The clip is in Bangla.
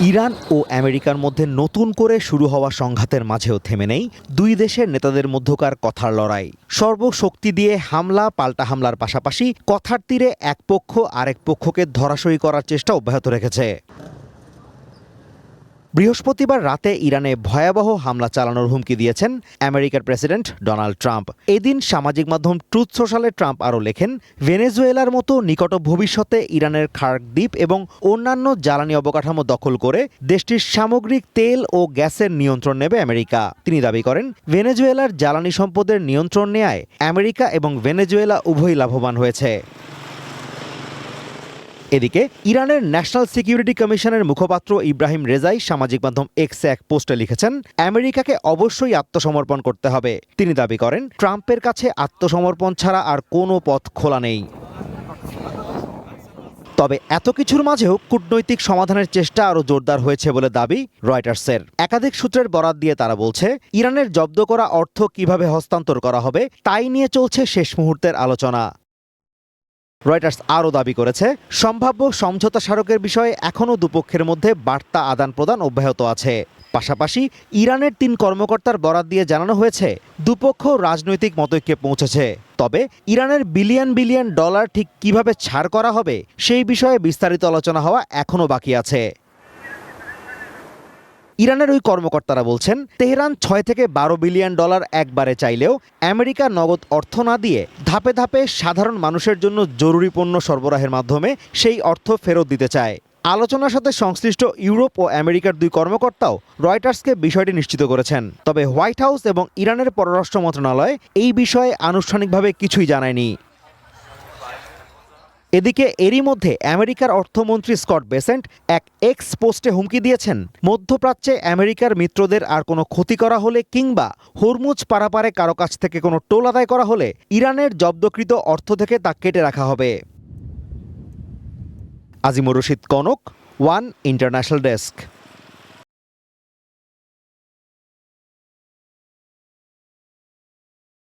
ইরান ও আমেরিকার মধ্যে নতুন করে শুরু হওয়া সংঘাতের মাঝেও থেমে নেই দুই দেশের নেতাদের মধ্যকার কথার লড়াই। সর্বশক্তি দিয়ে হামলা পাল্টা হামলার পাশাপাশি কথার তীরে এক পক্ষ আরেক পক্ষকে ধরাশয়ী করার চেষ্টা অব্যাহত রেখেছে। বৃহস্পতিবার রাতে ইরানে ভয়াবহ হামলা চালানোর হুমকি দিয়েছেন আমেরিকার প্রেসিডেন্ট ডোনাল্ড ট্রাম্প। এদিন সামাজিক মাধ্যম ট্রুথ সোশ্যালে ট্রাম্প আরও লেখেন, ভেনেজুয়েলার মতো নিকট ভবিষ্যতে ইরানের খার্ক দ্বীপ এবং অন্যান্য জ্বালানি অবকাঠামো দখল করে দেশটির সামগ্রিক তেল ও গ্যাসের নিয়ন্ত্রণ নেবে আমেরিকা। তিনি দাবি করেন, ভেনেজুয়েলার জ্বালানি সম্পদের নিয়ন্ত্রণ নেয়ায় আমেরিকা এবং ভেনেজুয়েলা উভয়ই লাভবান হয়েছে। এদিকে ইরানের ন্যাশনাল সিকিউরিটি কমিশনের মুখপাত্র ইব্রাহিম রেজাই সামাজিক মাধ্যম এক্সে এক পোস্টে লিখেছেন, আমেরিকাকে অবশ্যই আত্মসমর্পণ করতে হবে। তিনি দাবি করেন, ট্রাম্পের কাছে আত্মসমর্পণ ছাড়া আর কোনো পথ খোলা নেই। তবে এত কিছুর মাঝেও কূটনৈতিক সমাধানের চেষ্টা আরও জোরদার হয়েছে বলে দাবি রয়টার্সের। একাধিক সূত্রের বরাত দিয়ে তারা বলছে, ইরানের জব্দ করা অর্থ কিভাবে হস্তান্তর করা হবে তাই নিয়ে চলছে শেষ মুহূর্তের আলোচনা। রয়টার্স আরও দাবি করেছে, সম্ভাব্য সমঝোতা স্মারকের বিষয়ে এখনও দুপক্ষের মধ্যে বার্তা আদান প্রদান অব্যাহত আছে। পাশাপাশি ইরানের 3 কর্মকর্তার বরাত দিয়ে জানানো হয়েছে, দুপক্ষ রাজনৈতিক মতৈক্যে পৌঁছেছে। তবে ইরানের বিলিয়ন বিলিয়ন ডলার ঠিক কিভাবে ছাড় করা হবে সেই বিষয়ে বিস্তারিত আলোচনা হওয়া এখনও বাকি আছে। ইরানের ওই কর্মকর্তারা বলছেন, তেহরান 6 থেকে 12 বিলিয়ন ডলার একবারে চাইলেও আমেরিকা নগদ অর্থ না দিয়ে ধাপে ধাপে সাধারণ মানুষের জন্য জরুরি পণ্য সরবরাহের মাধ্যমে সেই অর্থ ফেরত দিতে চায়। আলোচনার সাথে সংশ্লিষ্ট ইউরোপ ও আমেরিকার 2 কর্মকর্তাও রয়টার্সকে বিষয়টি নিশ্চিত করেছেন। তবে হোয়াইট হাউস এবং ইরানের পররাষ্ট্র মন্ত্রণালয় এই বিষয়ে আনুষ্ঠানিকভাবে কিছুই জানায়নি। এদিকে এরই মধ্যে আমেরিকার অর্থমন্ত্রী স্কট বেসেন্ট এক এক্স পোস্টে হুমকি দিয়েছেন, মধ্যপ্রাচ্যে আমেরিকার মিত্রদের আর কোনো ক্ষতি করা হলে কিংবা হরমুজ পারাপারে কারো কাছ থেকে কোনো টোল আদায় করা হলে ইরানের জব্দকৃত অর্থ থেকে তা কেটে রাখা হবে। Azimur Rashid Kanak, one international desk.